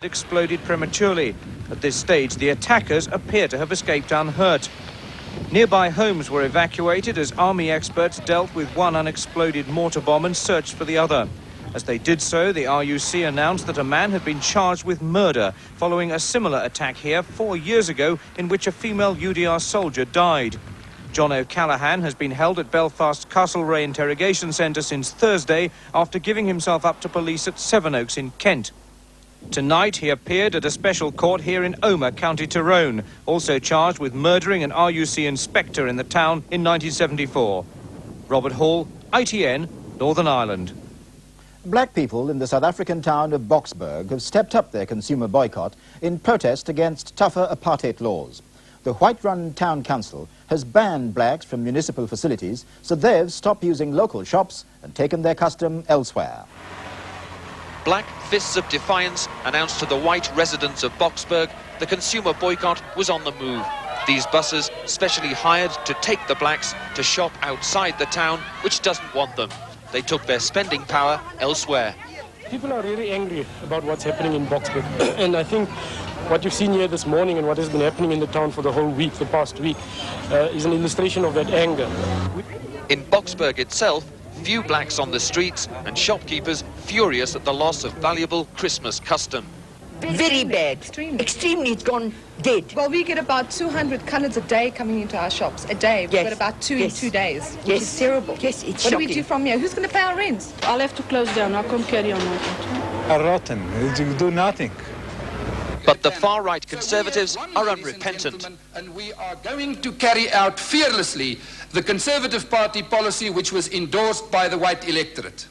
exploded prematurely. At this stage, the attackers appear to have escaped unhurt. Nearby homes were evacuated as army experts dealt with one unexploded mortar bomb and searched for the other. As they did so, the RUC announced that a man had been charged with murder following a similar attack here 4 years ago in which a female UDR soldier died. John O'Callaghan has been held at Belfast's Castlereagh Interrogation Centre since Thursday after giving himself up to police at Sevenoaks in Kent. Tonight, he appeared at a special court here in Omagh, County Tyrone, also charged with murdering an RUC inspector in the town in 1974. Robert Hall, ITN, Northern Ireland. Black people in the South African town of Boksburg have stepped up their consumer boycott in protest against tougher apartheid laws. The white-run town council has banned blacks from municipal facilities, so they've stopped using local shops and taken their custom elsewhere. Black fists of defiance announced to the white residents of Boksburg the consumer boycott was on the move. These buses specially hired to take the blacks to shop outside the town, which doesn't want them. They took their spending power elsewhere. People are really angry about what's happening in Boksburg. And I think what you've seen here this morning and what has been happening in the town for the whole week, the past week, is an illustration of that anger. In Boksburg itself, few blacks on the streets and shopkeepers furious at the loss of valuable Christmas custom. Very bad. Extremely. It's gone dead. Well, we get about 200 colours a day coming into our shops. A day. We've got about two in 2 days, which is terrible. Yes, it's What shocking. do we do from here? Who's going to pay our rent? I'll have to close down. I can't carry on like that. Are rotten. You do nothing. But the far-right Conservatives are unrepentant. And we are going to carry out fearlessly the Conservative Party policy which was endorsed by the white electorate.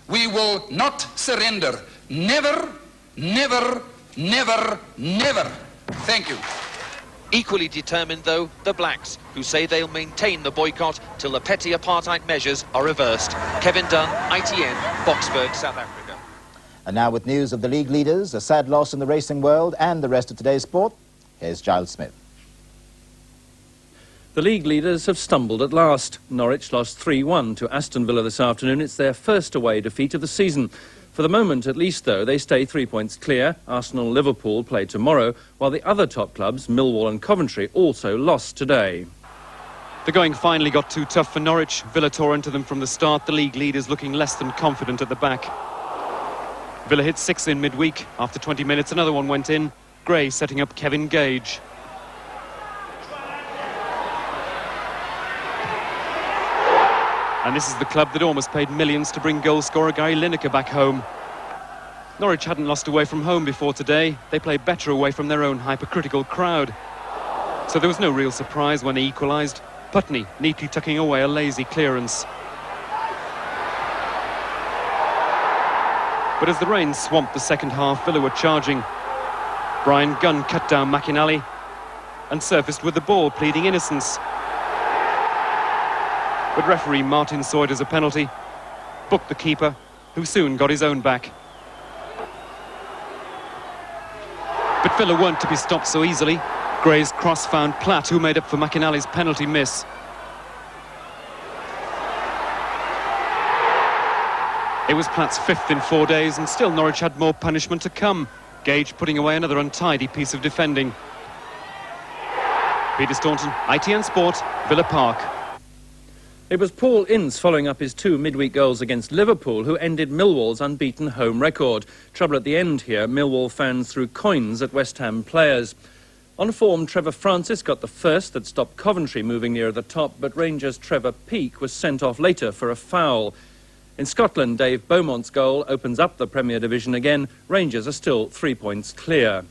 We will not surrender. Never, never, never, never. Thank you. Equally determined, though, the blacks, who say they'll maintain the boycott till the petty apartheid measures are reversed. Kevin Dunn, ITN, Boksburg, South Africa. And now with news of the league leaders, a sad loss in the racing world and the rest of today's sport, here's Giles Smith. The league leaders have stumbled at last. Norwich lost 3-1 to Aston Villa this afternoon. It's their first away defeat of the season. For the moment, at least, though, they stay 3 points clear. Arsenal and Liverpool play tomorrow, while the other top clubs, Millwall and Coventry, also lost today. The going finally got too tough for Norwich. Villa tore into them from the start, the league leaders looking less than confident at the back. Villa hit 6 in midweek. After 20 minutes, another one went in. Gray setting up Kevin Gage. And this is the club that almost paid millions to bring goal scorer Gary Lineker back home. Norwich hadn't lost away from home before today. They played better away from their own hypercritical crowd. So there was no real surprise when they equalised. Putney neatly tucking away a lazy clearance. But as the rain swamped the second half, Villa were charging. Brian Gunn cut down McInally and surfaced with the ball, pleading innocence. But referee Martin saw it as a penalty, booked the keeper, who soon got his own back. But Villa weren't to be stopped so easily. Gray's cross found Platt, who made up for McInally's penalty miss. It was Platt's 5th in 4 days, and still Norwich had more punishment to come. Gage putting away another untidy piece of defending. Peter Staunton, ITN Sport, Villa Park. It was Paul Ince following up his 2 midweek goals against Liverpool who ended Millwall's unbeaten home record. Trouble at the end here, Millwall fans threw coins at West Ham players. On form, Trevor Francis got the first that stopped Coventry moving near the top, but Rangers' Trevor Peake was sent off later for a foul. In Scotland, Dave Beaumont's goal opens up the Premier Division again. Rangers are still 3 points clear.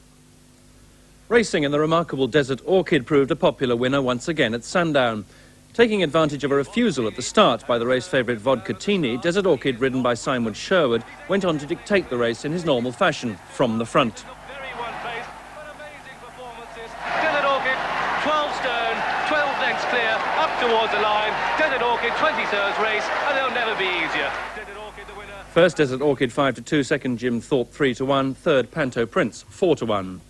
Racing in the remarkable Desert Orchid proved a popular winner once again at Sandown. Taking advantage of a refusal at the start by the race favourite Vodkatini, Desert Orchid, ridden by Simon Sherwood, went on to dictate the race in his normal fashion, from the front. Very well-paced, but amazing performances. Desert Orchid, 12 stone, 12 lengths clear, up towards the line. Desert Orchid, 23rd race, and they'll never be easier. Desert Orchid, the winner. First Desert Orchid 5-2, second Jim Thorpe 3-1, third Panto Prince 4-1.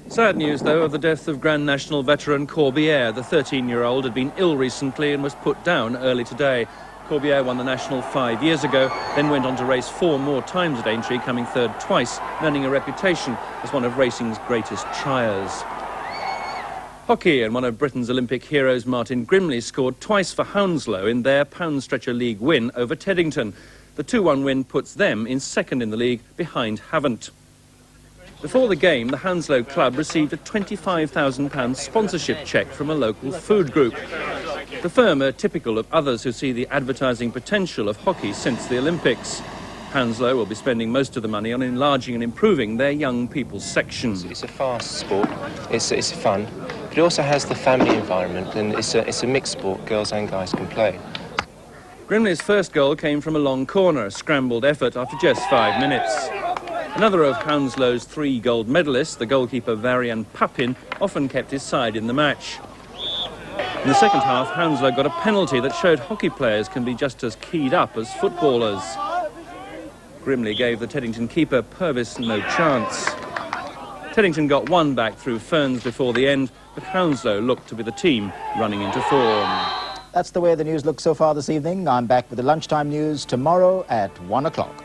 Sad news, though, of the death of Grand National veteran Corbière. The 13-year-old had been ill recently and was put down early today. Corbière won the National 5 years ago, then went on to race 4 more times at Aintree, coming third twice, earning a reputation as one of racing's greatest triers. Hockey, and one of Britain's Olympic heroes, Martin Grimley, scored twice for Hounslow in their Pound Stretcher League win over Teddington. The 2-1 win puts them in second in the league, behind Havant. Before the game, the Hounslow club received a £25,000 sponsorship cheque from a local food group. The firm are typical of others who see the advertising potential of hockey since the Olympics. Hounslow will be spending most of the money on enlarging and improving their young people's section. It's a fast sport, it's fun, but it also has the family environment, and it's a mixed sport, girls and guys can play. Grimley's first goal came from a long corner, a scrambled effort after just 5 minutes. Another of Hounslow's 3 gold medalists, the goalkeeper Varian Papin, often kept his side in the match. In the second half, Hounslow got a penalty that showed hockey players can be just as keyed up as footballers. Grimley gave the Teddington keeper Purvis no chance. Teddington got 1 back through Ferns before the end, but Hounslow looked to be the team running into form. That's the way the news looks so far this evening. I'm back with the lunchtime news tomorrow at 1 o'clock.